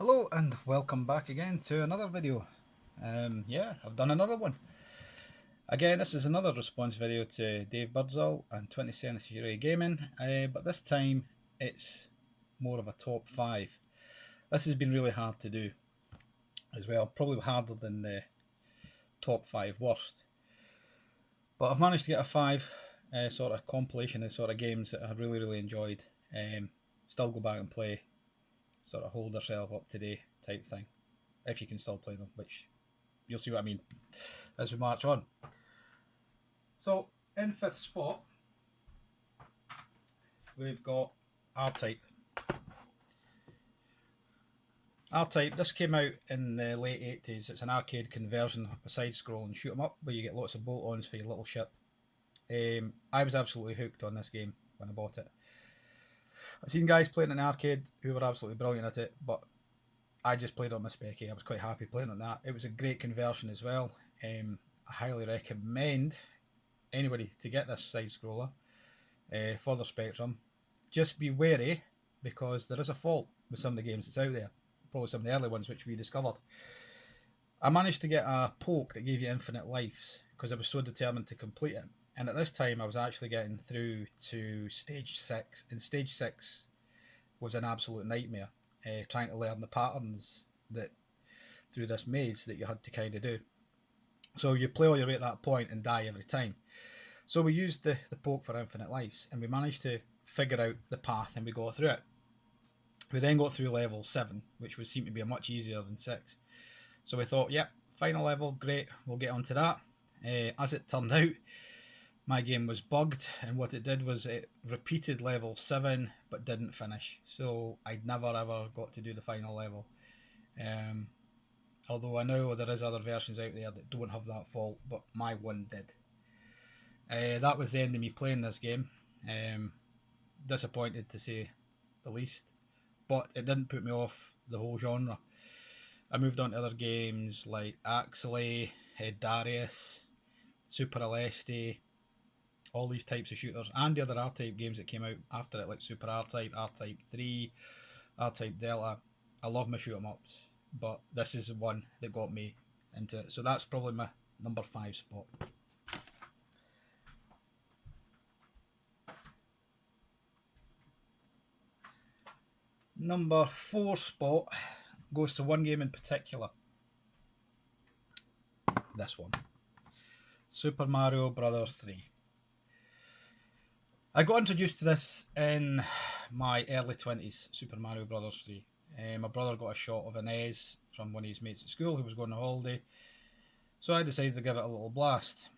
Hello and welcome back again to another video. Yeah, I've done another one. Again, this is another response video to Dave Birdsall and 20th Century Gaming, but this time it's more of a top 5. This has been really hard to do as well, probably harder than the top 5 worst. But I've managed to get a 5 sort of compilation of sort of games that I've really enjoyed. Still go back and play, sort of hold yourself up to date type thing, if you can still play them, which you'll see what I mean as we march on. So, in 5th spot, we've got R-Type. R-Type, this came out in the late 80s. It's an arcade conversion, a side-scrolling shoot 'em up where you get lots of bolt-ons for your little ship. I was absolutely hooked on this game when I bought it. I've seen guys playing in the arcade who were absolutely brilliant at it, but I just played on my Specky. I was quite happy playing on that. It was a great conversion as well. I highly recommend anybody to get this side scroller for the Spectrum. Just be wary because there is a fault with some of the games that's out there. Probably some of the early ones which we discovered. I managed to get a poke that gave you infinite lives because I was so determined to complete it. And at this time, I was actually getting through to stage 6, and stage 6 was an absolute nightmare. Trying to learn the patterns that through this maze that you had to kind of do. So you play all your way at that point and die every time. So we used the poke for infinite lives, and we managed to figure out the path, and we got through it. We then got through level 7, which would seem to be much easier than 6. So we thought, yep, final level, great, we'll get onto that. As it turned out, my game was bugged, and what it did was it repeated level 7 but didn't finish. So I'd never ever got to do the final level. Although I know there is other versions out there that don't have that fault, but my one did. That was the end of me playing this game. Disappointed to say the least, but it didn't put me off the whole genre. I moved on to other games like Axley, Darius, Super Aleste, all these types of shooters, and the other R-Type games that came out after it, like Super R-Type, R-Type 3, R-Type Delta. I love my shoot 'em ups, but this is the one that got me into it. So that's probably my number 5 spot. Number 4 spot goes to one game in particular. This one. Super Mario Brothers 3. I got introduced to this in my early 20s, Super Mario Brothers 3. My brother got a shot of an NES from one of his mates at school who was going on holiday, so I decided to give it a little blast.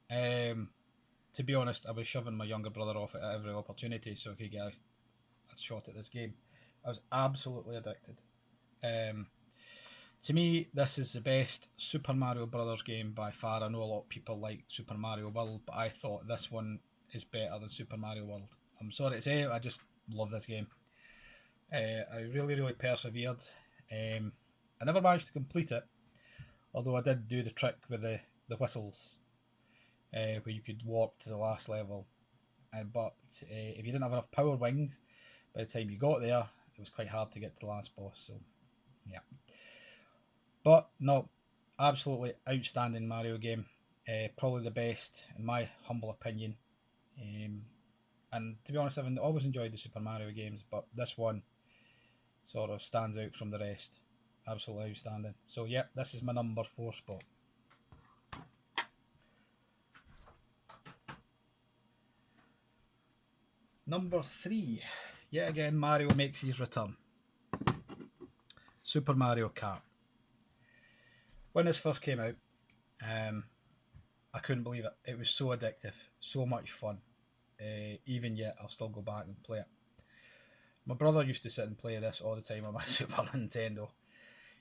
To be honest, I was shoving my younger brother off at every opportunity so I could get a shot at this game. I was absolutely addicted. To me, this is the best Super Mario Brothers game by far. I know a lot of people like Super Mario World, but I thought this one is better than Super Mario World. I'm sorry to say it, I just love this game. I really persevered. I never managed to complete it, although I did do the trick with the whistles, where you could warp to the last level. But if you didn't have enough power wings, by the time you got there, it was quite hard to get to the last boss. So, yeah. But no, absolutely outstanding Mario game. Probably the best, in my humble opinion. And to be honest, I've always enjoyed the Super Mario games, but this one sort of stands out from the rest. Absolutely outstanding. So, yeah, this is my number 4 spot. Number 3. Yet again, Mario makes his return. Super Mario Kart. When this first came out, I couldn't believe it. It was so addictive, so much fun. Even yet, I'll still go back and play it. My brother used to sit and play this all the time on my Super Nintendo.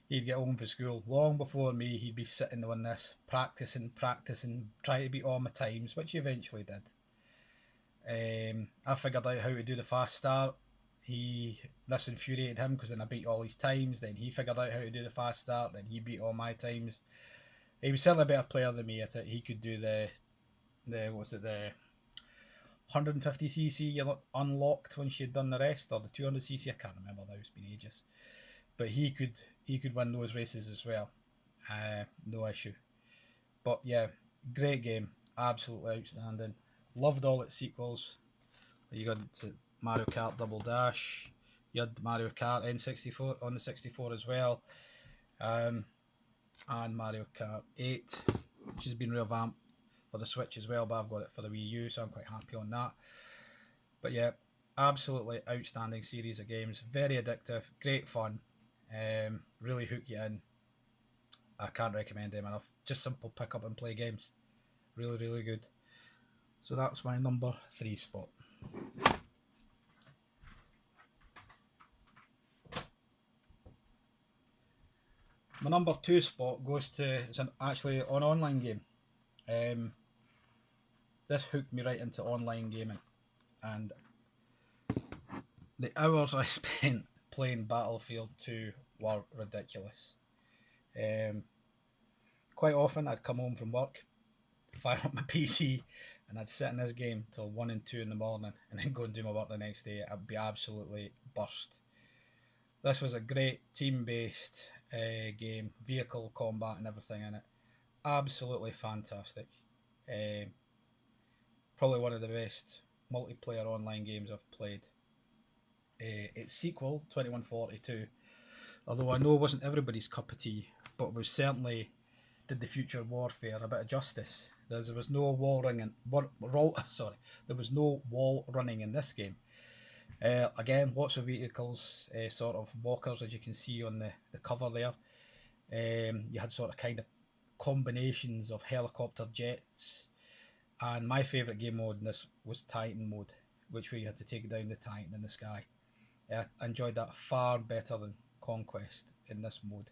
He'd get home from school long before me. He'd be sitting on this, practicing, trying to beat all my times, which he eventually did. I figured out how to do the fast start. This infuriated him because then I beat all his times. Then he figured out how to do the fast start. Then he beat all my times. He was certainly a better player than me at it. He could do the 150cc you unlocked once you'd done the rest, or the 200cc. I can't remember now. It's been ages. but he could win those races as well. No issue. But yeah, great game, absolutely outstanding. Loved all its sequels. You got to Mario Kart Double Dash. You had Mario Kart N64 on the 64 as well, um, and Mario Kart 8, which has been revamped for the Switch as well. But I've got it for the Wii U, so I'm quite happy on that. But yeah, absolutely outstanding series of games. Very addictive, great fun. Really hook you in. I can't recommend them enough. Just simple pick up and play games. Really, really good. So that's my number 3 spot. My number 2 spot goes to, it's actually an online game. Um, this hooked me right into online gaming, and the hours I spent playing Battlefield 2 were ridiculous. Um, Quite often I'd come home from work, fire up my PC, and I'd sit in this game till 1 and 2 in the morning, and then go and do my work the next day. I'd be absolutely burst. This was a great team-based game, vehicle combat and everything in it. Absolutely fantastic. Um, Probably one of the best multiplayer online games I've played. Its sequel, 2142, although I know it wasn't everybody's cup of tea, but was certainly did the future warfare a bit of justice. There was no wall running. Sorry, there was no wall running in this game. Again, lots of vehicles, sort of walkers, as you can see on the cover there. You had sort of kind of combinations of helicopter jets, and my favourite game mode in this was Titan mode, which where you had to take down the Titan in the sky. I enjoyed that far better than Conquest in this mode.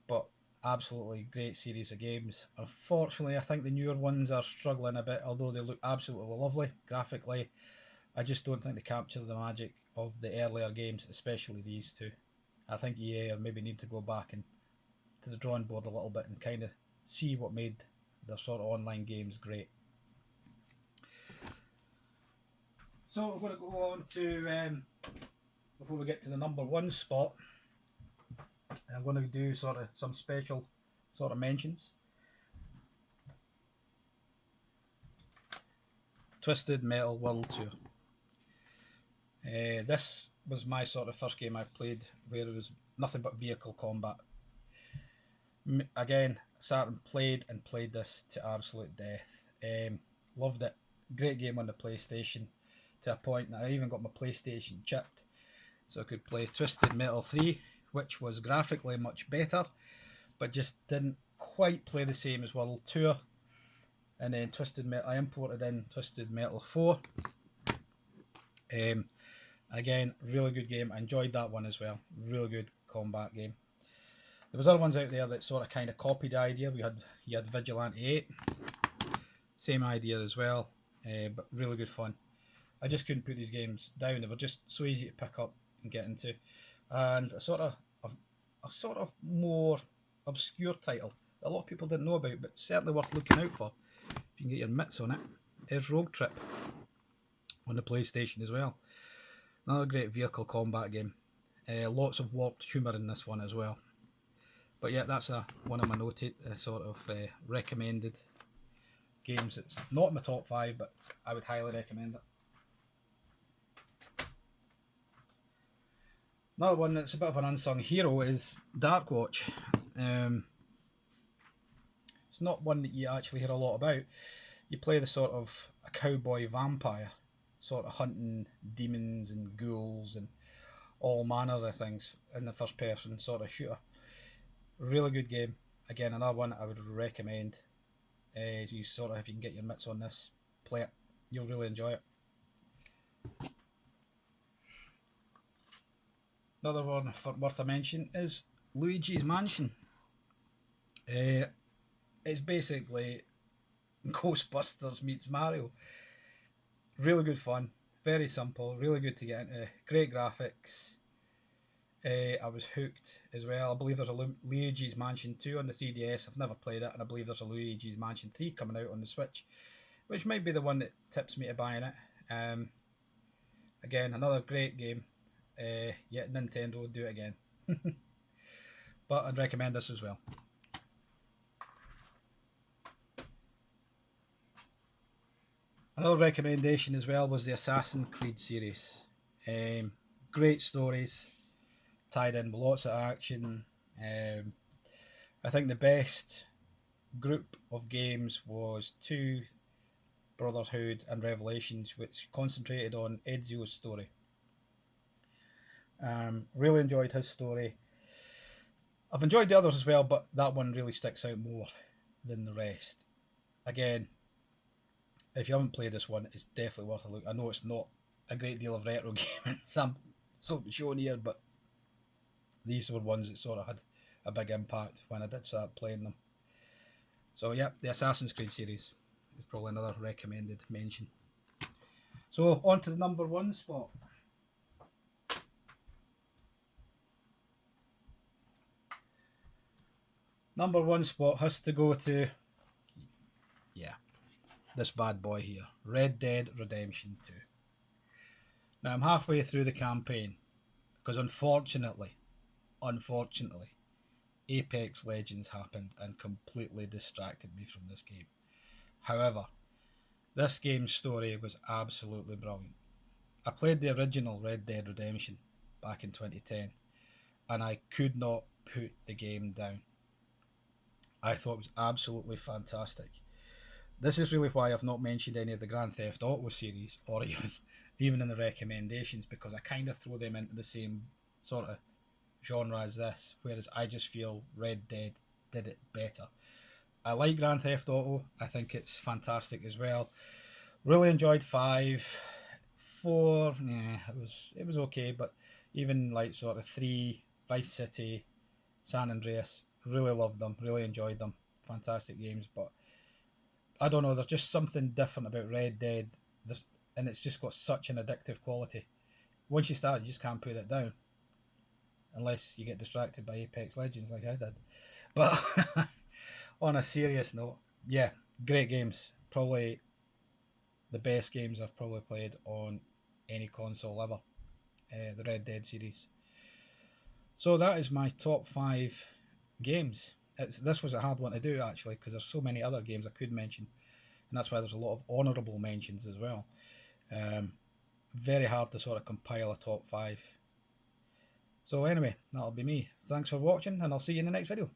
But absolutely great series of games. Unfortunately, I think the newer ones are struggling a bit, although they look absolutely lovely graphically. I just don't think they capture the magic of the earlier games, especially these two. I think EA maybe need to go back and to the drawing board a little bit and kind of see what made their sort of online games great. So we're going to go on to before we get to the number 1 spot. I'm going to do sort of some special sort of mentions. Twisted Metal World Tour. This was my sort of first game I played where it was nothing but vehicle combat. Again, sat and played this to absolute death. Loved it. Great game on the PlayStation to a point that I even got my PlayStation chipped so I could play Twisted Metal 3, which was graphically much better, but just didn't quite play the same as World Tour. And then I imported in Twisted Metal 4. Again, really good game. I enjoyed that one as well. Really good combat game. There was other ones out there that sort of kind of copied the idea. You had Vigilante 8, same idea as well, but really good fun. I just couldn't put these games down. They were just so easy to pick up and get into, and a sort of more obscure title that a lot of people didn't know about, but certainly worth looking out for if you can get your mitts on it, is Rogue Trip on the PlayStation as well. Another great vehicle combat game. Lots of warped humour in this one as well. But yeah, that's one of my noted sort of recommended games. It's not in my top 5, but I would highly recommend it. Another one that's a bit of an unsung hero is Darkwatch. It's not one that you actually hear a lot about. You play the sort of a cowboy vampire, sort of hunting demons and ghouls and all manner of things in the first person sort of shooter. Really good game. Again, another one I would recommend. You sort of, if you can get your mitts on this, play it. You'll really enjoy it. Another one worth a mention is Luigi's Mansion. It's basically Ghostbusters meets Mario. Really good fun. Very simple. Really good to get into. Great graphics. I was hooked as well. I believe there's a Luigi's Mansion 2 on the 3DS. I've never played it, and I believe there's a Luigi's Mansion 3 coming out on the Switch, which might be the one that tips me to buying it. Again, another great game. Yet Nintendo will do it again. But I'd recommend this as well. Another recommendation as well was the Assassin's Creed series. Um, Great stories, tied in with lots of action. Um, I think the best group of games was 2 Brotherhood and Revelations, which concentrated on Ezio's story. Really enjoyed his story. I've enjoyed the others as well, but that one really sticks out more than the rest. Again, if you haven't played this one, it's definitely worth a look. I know it's not a great deal of retro gaming, some sort of shown here, but these were ones that sort of had a big impact when I did start playing them. So yeah, the Assassin's Creed series is probably another recommended mention. So on to the number 1 spot. Number 1 spot has to go to, yeah, this bad boy here, Red Dead Redemption 2. Now I'm halfway through the campaign because unfortunately, Apex Legends happened and completely distracted me from this game. However, this game's story was absolutely brilliant. I played the original Red Dead Redemption back in 2010 and I could not put the game down. I thought it was absolutely fantastic. This is really why I've not mentioned any of the Grand Theft Auto series or even in the recommendations, because I kind of throw them into the same sort of genre as this, whereas I just feel Red Dead did it better. I like Grand Theft Auto. I think it's fantastic as well. Really enjoyed 5. 4, yeah, it was okay, but even like sort of 3, Vice City, San Andreas, really loved them, really enjoyed them. Fantastic games, but I don't know, there's just something different about Red Dead. And it's just got such an addictive quality. Once you start, you just can't put it down unless you get distracted by Apex Legends like I did. But on a serious note, yeah, great games. Probably the best games I've probably played on any console ever. The Red Dead series. So that is my top 5 games. This was a hard one to do actually because there's so many other games I could mention, and that's why there's a lot of honourable mentions as well. Um, Very hard to sort of compile a top 5. So anyway, that'll be me. Thanks for watching, and I'll see you in the next video.